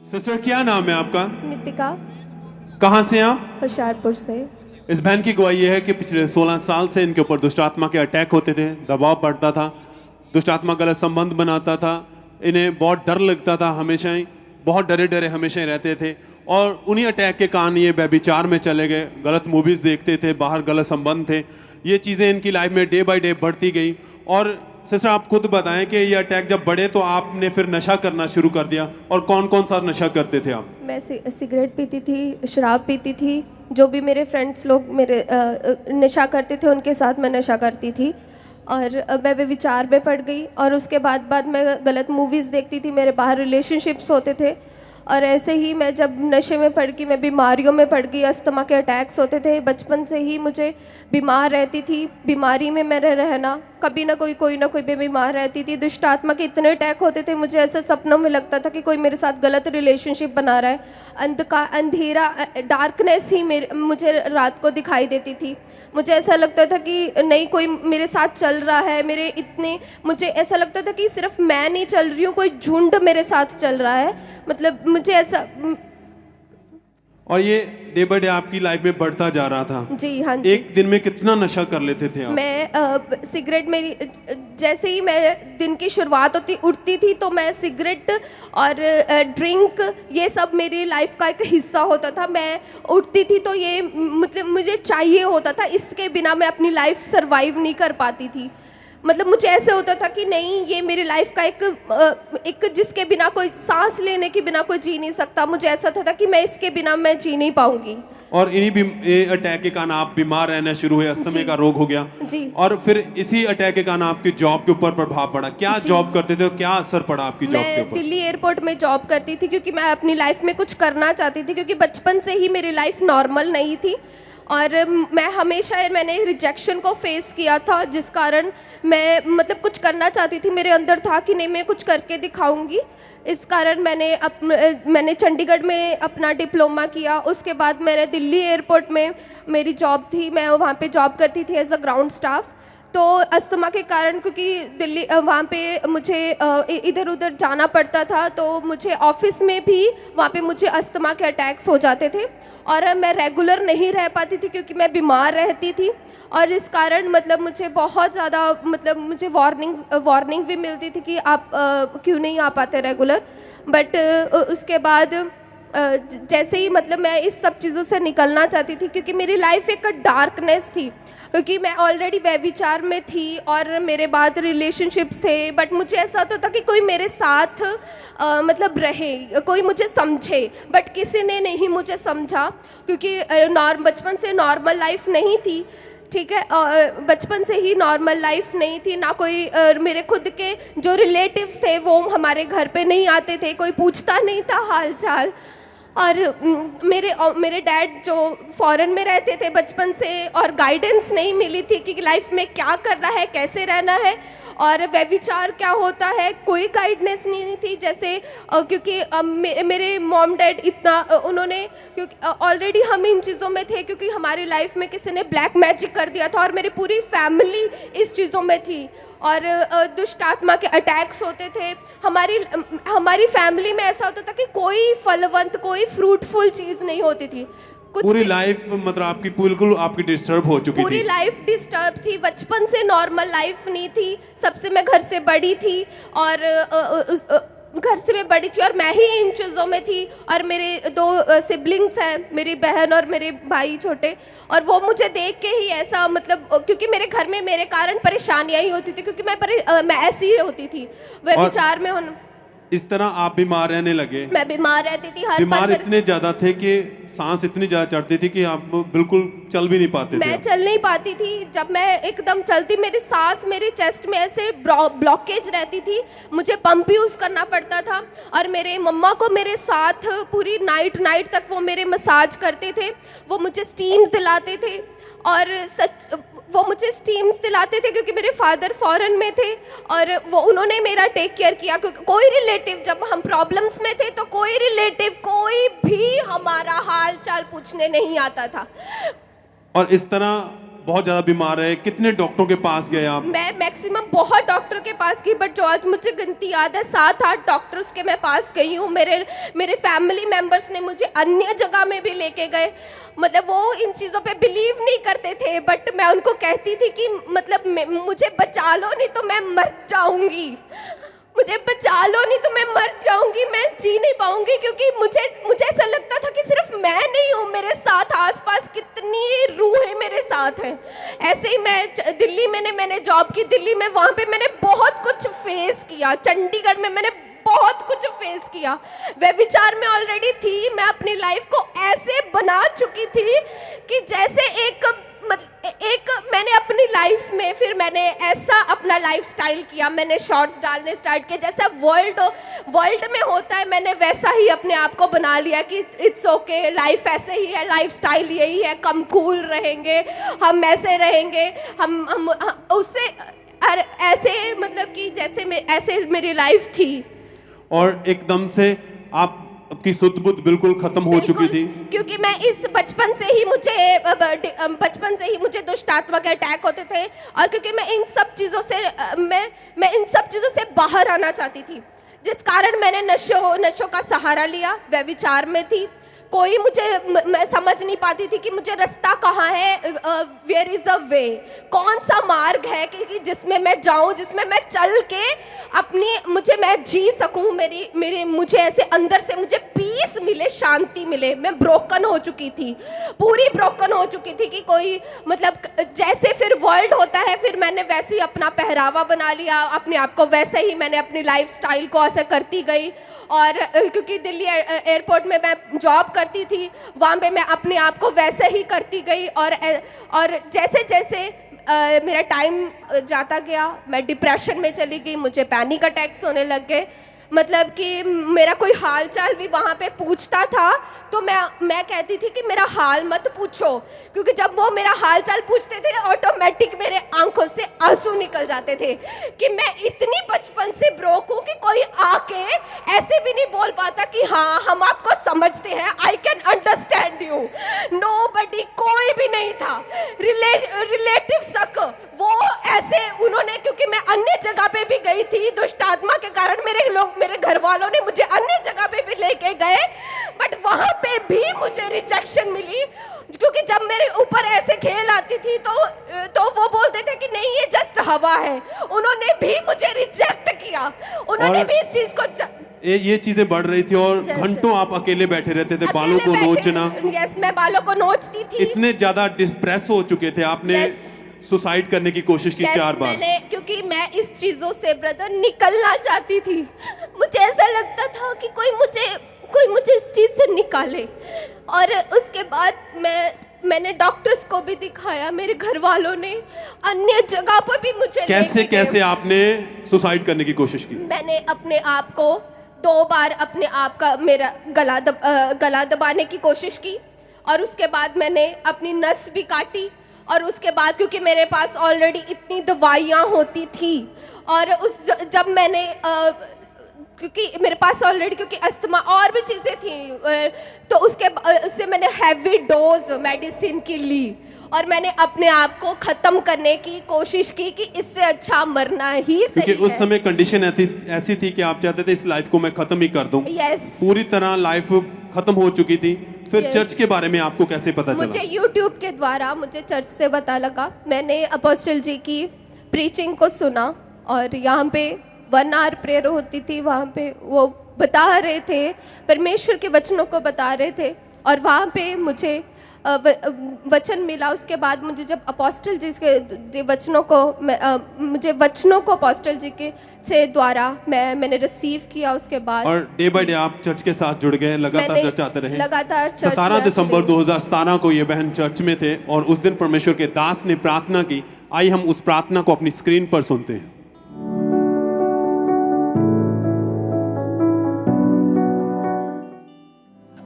Sister क्या नाम है आपका? नितिका। कहाँ से आप? होशियारपुर से। इस बहन की गवाही ये है कि पिछले 16 साल से इनके ऊपर दुष्ट आत्मा के अटैक होते थे, दबाव पड़ता था, दुष्ट आत्मा गलत संबंध बनाता था, इन्हें बहुत डर लगता था, हमेशा ही बहुत डरे डरे हमेशा ही रहते थे। और उन्हीं अटैक के कारण ये व्यभिचार में चले गए, गलत मूवीज़ देखते थे, बाहर गलत संबंध थे। ये चीज़ें इनकी लाइफ में डे बाय डे बढ़ती गई। और सिस्टर आप खुद बताएं कि ये अटैक जब बढ़े तो आपने फिर नशा करना शुरू कर दिया, और कौन कौन सा नशा करते थे आप? मैं सिगरेट पीती थी, शराब पीती थी, जो भी मेरे फ्रेंड्स लोग मेरे नशा करते थे उनके साथ मैं नशा करती थी। और मैं विचार में पड़ गई, और उसके बाद मैं गलत मूवीज़ देखती थी, मेरे बाहर रिलेशनशिप्स होते थे। और ऐसे ही मैं जब नशे में पड़ गई, मैं बीमारियों में पड़ गई, अस्थमा के अटैक्स होते थे। बचपन से ही मुझे बीमार रहती थी, बीमारी में मेरे रहना, कभी ना कोई मैं बीमार रहती थी। दुष्ट आत्मा के इतने अटैक होते थे, मुझे ऐसे सपनों में लगता था कि कोई मेरे साथ गलत रिलेशनशिप बना रहा है। अंधेरा, डार्कनेस ही मुझे रात को दिखाई देती थी। मुझे ऐसा लगता था कि नहीं, कोई मेरे साथ चल रहा है। मुझे ऐसा लगता था कि सिर्फ मैं नहीं चल रही हूँ, कोई झुंड मेरे साथ चल रहा है। मतलब मुझे ऐसा। और ये डे बाय डे आपकी लाइफ में बढ़ता जा रहा था। जी हाँ जी। एक दिन में कितना नशा कर लेते थे आप? मैं सिगरेट, मेरी जैसे ही मैं दिन की शुरुआत उठती थी तो मैं सिगरेट और ड्रिंक, ये सब मेरी लाइफ का एक हिस्सा होता था। मैं उठती थी तो ये मतलब मुझे चाहिए होता था, इसके बिना मैं अपनी लाइफ सरवाइव नहीं कर पाती थी। मतलब मुझे ऐसे होता था कि नहीं, ये मेरी लाइफ का एक जिसके बिना कोई, सांस लेने के बिना कोई जी नहीं सकता। मुझे ऐसा था कि मैं इसके बिना मैं जी नहीं पाऊंगी। और इन्हीं अटैक के कारण आप बीमार रहना शुरू हुए, अस्थमा का रोग हो गया जी। और फिर इसी अटैक के कारण आपकी जॉब के ऊपर प्रभाव पड़ा। क्या जॉब करते थे और क्या असर पड़ा आपकी जॉब के मैं ऊपर? दिल्ली एयरपोर्ट में जॉब करती थी, क्योंकि मैं अपनी लाइफ में कुछ करना चाहती थी, क्योंकि बचपन से ही मेरी लाइफ नॉर्मल नहीं थी। और मैंने रिजेक्शन को फेस किया था, जिस कारण मैं मतलब कुछ करना चाहती थी, मेरे अंदर था कि नहीं मैं कुछ करके दिखाऊंगी। इस कारण मैंने चंडीगढ़ में अपना डिप्लोमा किया। उसके बाद मैंने दिल्ली एयरपोर्ट में मेरी जॉब थी, मैं वहाँ पे जॉब करती थी एज अ ग्राउंड स्टाफ। तो अस्थमा के कारण, क्योंकि वहाँ पे मुझे इधर उधर जाना पड़ता था, तो मुझे ऑफिस में भी वहाँ पे मुझे अस्थमा के अटैक्स हो जाते थे। और मैं रेगुलर नहीं रह पाती थी, क्योंकि मैं बीमार रहती थी। और इस कारण मतलब मुझे बहुत ज़्यादा मुझे वार्निंग भी मिलती थी कि आप क्यों नहीं आ पाते रेगुलर। बट उसके बाद जैसे ही मैं इस सब चीज़ों से निकलना चाहती थी, क्योंकि मेरी लाइफ एक डार्कनेस थी, क्योंकि मैं ऑलरेडी व्यभिचार में थी और मेरे बाद रिलेशनशिप्स थे। बट मुझे ऐसा होता था कि कोई मेरे साथ रहे, कोई मुझे समझे, बट किसी ने नहीं मुझे समझा, क्योंकि बचपन से नॉर्मल लाइफ नहीं थी। ठीक है, बचपन से ही नॉर्मल लाइफ नहीं थी ना। कोई मेरे खुद के जो रिलेटिव्स थे वो हमारे घर पे नहीं आते थे, कोई पूछता नहीं था हाल चाल। और मेरे डैड जो फॉरेन में रहते थे बचपन से, और गाइडेंस नहीं मिली थी कि लाइफ में क्या करना है, कैसे रहना है, और व्यभिचार क्या होता है, कोई गाइडेंस नहीं थी। जैसे क्योंकि मेरे मॉम डैड इतना उन्होंने, क्योंकि ऑलरेडी हम इन चीज़ों में थे, क्योंकि हमारी लाइफ में किसी ने ब्लैक मैजिक कर दिया था, और मेरी पूरी फैमिली इस चीज़ों में थी। और दुष्ट आत्मा के अटैक्स होते थे। हमारी फैमिली में ऐसा होता था कि कोई फलवंत, कोई फ्रूटफुल चीज़ नहीं होती थी। पूरी लाइफ आपकी बिल्कुल आपकी डिस्टर्ब हो चुकी थी। पूरी लाइफ डिस्टर्ब थी, बचपन से नॉर्मल लाइफ नहीं थी। सबसे मैं घर से बड़ी थी, और मैं ही इन चीज़ों में थी। और मेरे 2 सिबलिंग्स हैं, मेरी बहन और मेरे भाई छोटे, और वो मुझे देख के ही ऐसा क्योंकि मेरे घर में मेरे कारण परेशानियाँ ही होती थी, क्योंकि मैं ऐसी ही होती थी, वे विचार में होना। इस तरह आप बीमार रहने लगे? मैं बीमार रहती थी, बीमार इतने ज्यादा थे कि सांस इतनी ज्यादा चढ़ती थी कि आप बिल्कुल चल भी नहीं पाते थे। मैं चल नहीं पाती थी। जब मैं एकदम चलती, मेरी सांस मेरे चेस्ट में ऐसे ब्लॉकेज रहती थी, मुझे पंप यूज करना पड़ता था। और मेरे मम्मा को मेरे साथ पूरी नाइट तक वो मेरे मसाज करते थे, वो मुझे स्टीम्स दिलाते थे। और वो मुझे स्टीम्स दिलाते थे क्योंकि मेरे फादर फॉरेन में थे, और उन्होंने मेरा टेक केयर किया। क्योंकि कोई रिलेटिव, जब हम प्रॉब्लम्स में थे तो कोई रिलेटिव, कोई भी हमारा हाल चाल पूछने नहीं आता था। और इस तरह बहुत ज़्यादा बीमार है। कितने डॉक्टरों के पास गए आप? मैं मैक्सिमम बहुत डॉक्टर के पास गई, बट जो आज मुझे गिनती याद है 7-8 डॉक्टर्स के मैं पास गई हूँ। मेरे फैमिली मेम्बर्स ने मुझे अन्य जगह में भी लेके गए, मतलब वो इन चीज़ों पे बिलीव नहीं करते थे, बट मैं उनको कहती थी कि मतलब मुझे बचा लो नहीं तो मैं मर जाऊंगी, मुझे बचा लो नहीं तो मैं मर जाऊंगी, मैं जी नहीं पाऊंगी। क्योंकि मुझे ऐसा लगता था कि सिर्फ मैं नहीं हूँ, मेरे साथ आसपास कितनी रूहें मेरे साथ हैं। ऐसे ही मैं दिल्ली में मैंने जॉब की, दिल्ली में, वहाँ पे मैंने बहुत कुछ फेस किया। चंडीगढ़ में मैंने बहुत कुछ फेस किया। वह विचार में ऑलरेडी थी, मैं अपनी लाइफ को ऐसे बना चुकी थी कि जैसे एक मैंने अपनी लाइफ में फिर मैंने ऐसा अपना लाइफस्टाइल किया, मैंने शॉर्ट्स डालने स्टार्ट किए, जैसा वर्ल्ड में होता है मैंने वैसा ही अपने आप को बना लिया कि इट्स ओके, लाइफ ऐसे ही है, लाइफस्टाइल यही है, कम कूल रहेंगे, हम ऐसे रहेंगे, हम उससे ऐसे, मतलब कि जैसे ऐसे मेरी लाइफ थी। और एकदम से आपकी सुध बुध बिल्कुल खत्म हो चुकी थी, क्योंकि मैं इस बचपन से ही मुझे दुष्ट आत्मा के अटैक होते थे, और क्योंकि मैं इन सब चीज़ों से मैं इन सब चीज़ों से बाहर आना चाहती थी, जिस कारण मैंने नशों का सहारा लिया। वह विचार में थी, कोई मैं समझ नहीं पाती थी कि मुझे रास्ता कहाँ है, वेयर इज़ द वे, कौन सा मार्ग है कि जिसमें मैं जाऊँ, जिसमें मैं चल के मैं जी सकूँ, मुझे ऐसे अंदर से मुझे पीस मिले, शांति मिले। मैं ब्रोकन हो चुकी थी, पूरी ब्रोकन हो चुकी थी कि कोई, मतलब जैसे फिर वर्ल्ड होता है, फिर मैंने वैसे ही अपना पहरावा बना लिया, अपने आप को वैसे ही मैंने अपनी लाइफ स्टाइल को ऐसे करती गई। और क्योंकि दिल्ली एयरपोर्ट में मैं जॉब करती थी, वहाँ पे मैं अपने आप को वैसे ही करती गई, और जैसे जैसे मेरा टाइम जाता गया, मैं डिप्रेशन में चली गई, मुझे पैनिक अटैक्स होने लग गए। मतलब कि मेरा कोई हाल चाल भी वहाँ पे पूछता था तो मैं कहती थी कि मेरा हाल मत पूछो, क्योंकि जब वो मेरा हाल चाल पूछते थे ऑटोमेटिक मेरे आंखों से आंसू निकल जाते थे कि मैं इतनी बचपन से ब्रोक हूँ कि कोई आके ऐसे भी नहीं बोल पाता कि हाँ हम आपको समझते हैं, I can understand you. Nobody, कोई भी नहीं था, रिलेटिव्स तक वो ऐसे, उन्होंने, क्योंकि मैं अन्य जगह पे भी गई थी दुष्ट आत्मा के कारण, मेरे घर वालों ने मुझे अन्य जगह पे भी लेके गए, बट वहां पे भी मुझे रिजेक्शन मिली, क्योंकि जब मेरे ऊपर ऐसे खेल आती थी तो वो बोलते थे कि नहीं ये जस्ट हवा है। उन्होंने भी मुझे रिजेक्ट किया, उन्होंने भी इस चीज को ये चीजें बढ़ रही थी और घंटों आप अकेले बैठे रहते थे, बालों को नोचना। यस, मैं बालों को नोचती थी। इतने ज्यादा डिप्रेस हो चुके थे, आपने सुसाइड करने की कोशिश की 4 बार। क्योंकि मैं इस चीजों से ब्रदर निकलना चाहती थी, मुझे ऐसा लगता था कि कोई मुझे इस चीज से निकाले। और उसके बाद मैंने डॉक्टर्स को भी दिखाया, मेरे घर वालों ने अन्य जगह पर भी मुझे कैसे आपने सुसाइड करने की कोशिश की? मैंने अपने आप को 2 बार अपने आप का मेरा गला दबाने की कोशिश की, और उसके बाद मैंने अपनी नस भी काटी, और उसके बाद क्योंकि मेरे पास ऑलरेडी इतनी दवाइयाँ होती थी, और जब मैंने क्योंकि मेरे पास ऑलरेडी, क्योंकि अस्थमा और भी चीज़ें थी, तो उससे मैंने हैवी डोज मेडिसिन की ली, और मैंने अपने आप को ख़त्म करने की कोशिश की कि इससे अच्छा मरना ही सही है। क्योंकि उस समय कंडीशन ऐसी थी कि आप चाहते थे इस लाइफ को मैं ख़त्म ही कर दूं। पूरी तरह लाइफ ख़त्म हो चुकी थी। फिर चर्च के बारे में आपको कैसे पता चला? मुझे यूट्यूब के द्वारा मुझे चर्च से पता लगा। मैंने अपोस्टल जी की प्रीचिंग को सुना, और यहाँ पे 1 आवर प्रेयर होती थी, वहाँ पे वो बता रहे थे, परमेश्वर के वचनों को बता रहे थे, और वहाँ पे मुझे वचन मिला। उसके बाद मुझे जब अपोस्टल जी के वचनों को मुझे वचनों को अपोस्टल जी के से द्वारा मैंने रिसीव किया, उसके बाद और डे बाय डे आप चर्च के साथ जुड़ गए, लगातार चर्च आते रहे। लगातार 17 दिसंबर 2017 को ये बहन चर्च में थे, और उस दिन परमेश्वर के दास ने प्रार्थना की। आइए हम उस प्रार्थना को अपनी स्क्रीन पर सुनते हैं।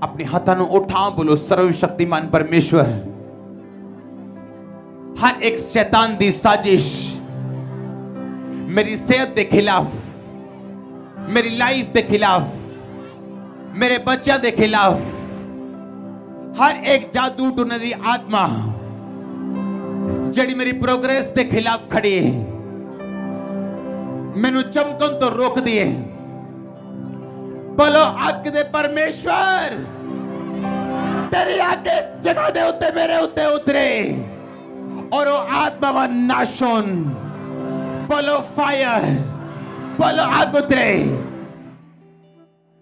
अपने हाथों को उठा, बोलो सर्वशक्तिमान परमेश्वर, हर एक शैतान दी साजिश मेरी सेहत के खिलाफ, मेरी लाइफ के खिलाफ, मेरे बच्चा के खिलाफ, हर एक जादू टूने दी आत्मा जड़ी मेरी प्रोग्रेस के खिलाफ खड़ी है, मैनू चमकन तो रोक दिए। बोलो अग दे परमेश्वर तेरी अग इस जगह दे उत्ते मेरे उत्ते उतरे और वो आत्मा व नाशोन। बोलो फायर, बोलो आग उतरे।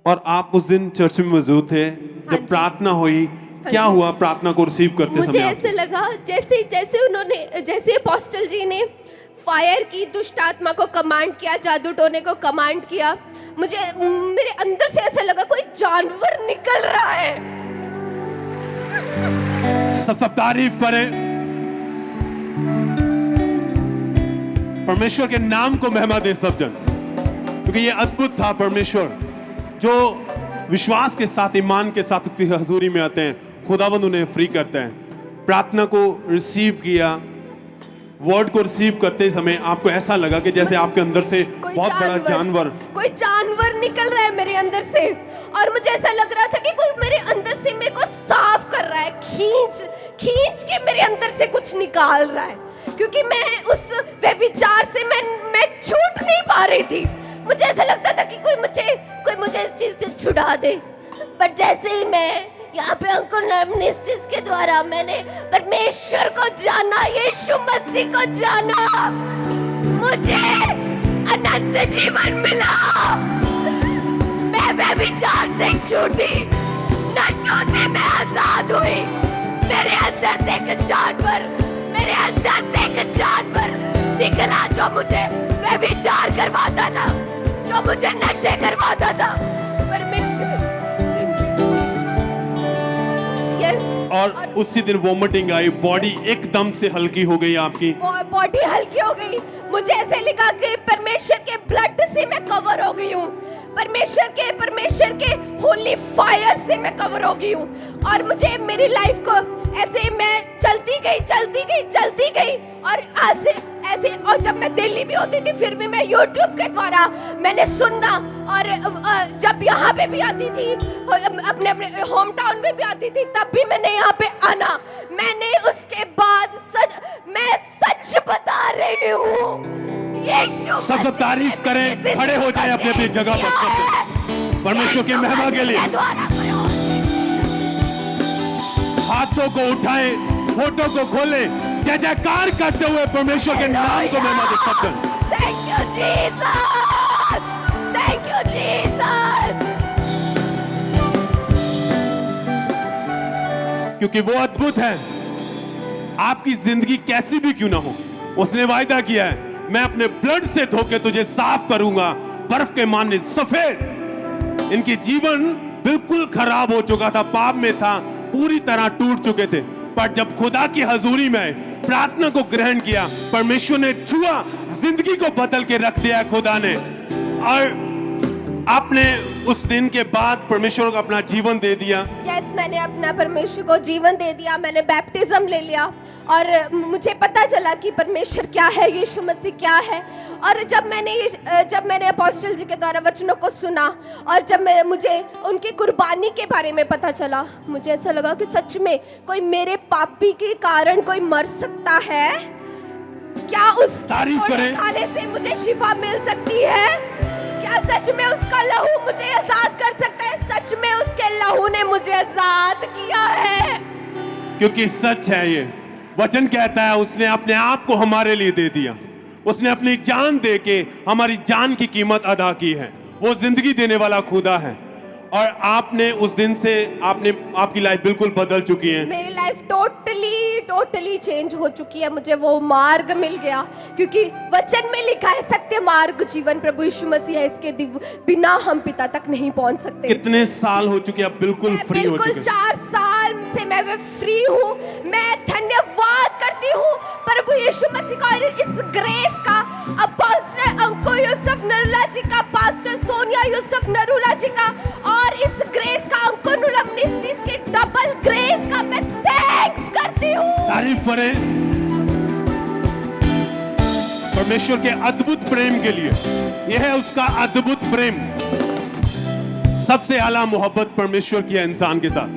और आप उस दिन चर्च में मौजूद थे हाँ जब जी। प्रार्थना हुई, क्या जी। हुआ प्रार्थना को रिसीव करते मुझे समय ऐसे लगा जैसे जैसे उन्होंने जैसे अपोस्टल जी ने फायर की, दुष्ट आत्मा को कमांड किया, जादू टोने को कमांड किया, मुझे मेरे अंदर से ऐसा लगा कोई जानवर निकल रहा है। सब तारीफ करें, परमेश्वर के नाम को महिमा दे सब जन, क्योंकि ये अद्भुत था। परमेश्वर जो विश्वास के साथ, ईमान के साथ उसकी हजूरी में आते हैं, खुदावंद उन्हें फ्री करते हैं। प्रार्थना को रिसीव किया, वर्ड को रिसीव करते समय आपको ऐसा लगा कि जैसे आपके अंदर से कोई बहुत बड़ा जानवर, कोई जानवर निकल रहा है मेरे अंदर से, और मुझे ऐसा लग रहा था कि कोई मेरे अंदर से मेरे को साफ कर रहा है, खींच के मेरे अंदर से कुछ निकाल रहा है, क्योंकि मैं उस व्यभिचार से मैं छूट नहीं पा रही थी। मुझे ऐसा लगता था कि कोई मुझे इस चीज से छुड़ा दे। बट जैसे ही मैं यहाँ पे अंकुर मिनिस्ट्रीज के द्वारा मैंने परमेश्वर को जाना, यीशु मसीह को जाना, मुझे अनंत जीवन मिला। मैं व्यभिचार से छूटी, नशों से मैं आजाद हुई। मेरे अंदर से एक जानवर निकला जो मुझे व्यभिचार करवाता था, जो मुझे नशे करवाता था। परमेश्वर, और उसी दिन वोमिटिंग आई, बॉडी एकदम से हल्की हो गई आपकी। बॉडी हल्की हो गई। मुझे ऐसे लगा कि परमेश्वर के ब्लड से मैं कवर हो गई हूँ, परमेश्वर के होली फायर से मैं कवर हो गई हूँ। और मुझे मेरी लाइफ को ऐसे मैं चलती गई और ऐसे और जब मैं दिल्ली भी होती थी फिर भी मैं YouTube के द्वारा मैंने सुनना, और जब यहाँ पे भी आती थी, अपने होम टाउन में भी आती थी, तब भी मैंने यहाँ पे आना। मैंने उसके बाद मैं सच बता रही हूँ, यीशु सब तारीफ करें, खड़े हो जाए अपने अपनी जगह पर परमेश्वर की महिमा के लिए। हाथों को उठाए, होठों को खोले, जय जयकार करते हुए परमेश्वर के नाम को महिमा दे सकते हैं। Thank you Jesus, thank you Jesus, क्योंकि वो अद्भुत है। आपकी जिंदगी कैसी भी क्यों ना हो, उसने वायदा किया है, मैं अपने ब्लड से धोके तुझे साफ करूंगा, बर्फ के माने सफेद। इनके जीवन बिल्कुल खराब हो चुका था, पाप में था, पूरी तरह टूट चुके थे। पर जब खुदा की हजूरी में प्रार्थना को ग्रहण किया, परमेश्वर ने छुआ, जिंदगी को बदल के रख दिया खुदा ने। और आपने उस दिन के बाद परमेश्वर को अपना जीवन दे दिया। यस, मैंने अपना परमेश्वर को जीवन दे दिया, मैंने बैप्टिज्म ले लिया, और मुझे पता चला कि परमेश्वर क्या है, यीशु मसीह क्या है। और जब मैंने अपोस्टल जी के द्वारा वचनों को सुना, और जब मुझे उनकी कुर्बानी के बारे में पता चला, मुझे ऐसा लगा कि सच में कोई मेरे पापी के कारण कोई मर सकता है क्या? उस तारीफ करें, खाने से मुझे शिफा मिल सकती है क्या? सच में उसका लहू मुझे आजाद कर सकता है? सच में उसके लहू ने मुझे आजाद किया है, क्योंकि सच है ये वचन कहता है, उसने अपने आप को हमारे लिए दे दिया, उसने अपनी जान दे के हमारी जान की कीमत अदा की है। वो जिंदगी देने वाला खुदा है। और आपने उस दिन से आपकी लाइफ बिल्कुल बदल चुकी है। मेरी लाइफ टोटली चेंज हो चुकी है। मुझे वो मार्ग मिल गया, क्योंकि वचन में लिखा है, सत्य मार्ग जीवन प्रभु यीशु मसीह है, इसके बिना हम पिता तक नहीं पहुंच सकते। कितने साल हो चुके, अब बिल्कुल फ्री हो चुके? 4 साल से मैं फ्री हूँ। मैं धन्यवाद करती हूँ प्रभु यीशु मसीह का, इस ग्रेस का, अपोस्टल अंकुर यूसुफ नरूला जी का, पास्टर सोनिया यूसुफ नरूला जी का, और इस ग्रेस का, अंकुर मिनिस्ट्रीज के डबल ग्रेस का मैं थैंक्स करती हूँ। तारीफ करें परमेश्वर के अद्भुत प्रेम के लिए। यह है उसका अद्भुत प्रेम। सबसे आला मोहब्बत परमेश्वर की है इंसान के साथ,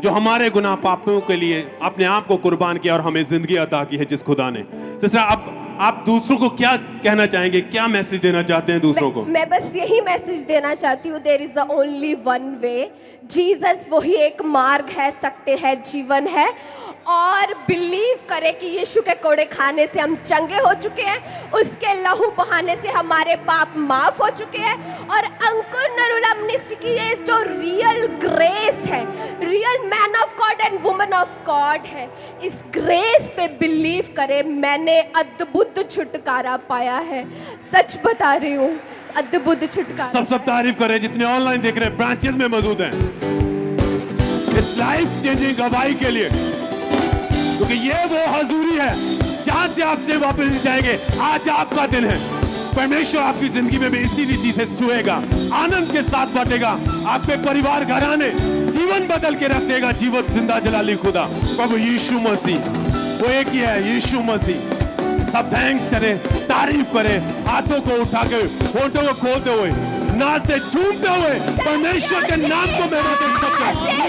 जो हमारे गुनाह पापों के लिए अपने आप को कुर्बान किया और हमें जिंदगी अता की है जिस खुदा ने। जिस तरह अब आप दूसरों को क्या कहना चाहेंगे, क्या मैसेज देना चाहते हैं दूसरों को? मैं बस यही मैसेज देना चाहती हूँ, there is the only one way. Jesus वही एक मार्ग है, सत्य है, जीवन है। और बिलीव करें कि यीशु के कोड़े खाने से हम चंगे हो चुके हैं, उसके लहू बहाने से हमारे पाप माफ हो चुके हैं। और अंकुर नरुला मिनिस्ट्री की ये जो रियल ग्रेस है, real man of God and woman of God है, इस ग्रेस पे बिलीव करें। मैंने अद्भुत छुटकारा पाया है, सच बता रही हूँ, अद्भुत छुटकारा। सब तारीफ करें जितने ऑनलाइन देख रहे हैं, ब्रांचेस में मौजूद हैं, इस लाइफ चेंजिंग गवाही के लिए, क्योंकि ये वो हजूरी है जहां से आपसे वापस नहीं जाएंगे। आज आपका दिन है, परमेश्वर आपकी जिंदगी में भी इसी रीति से छुएगा, आनंद के साथ बांटेगा, आपके परिवार घराने जीवन बदल के रख देगा। जीवन जिंदा जलाली खुदा प्रभु यीशु मसीह, वो एक ही है, यीशु मसीह। सब थैंक्स करें, तारीफ करें, हाथों को उठा के, होठों को खोलते हुए, नाचते झूमते हुए परमेश्वर के नाम को महिमा दे सकते हैं।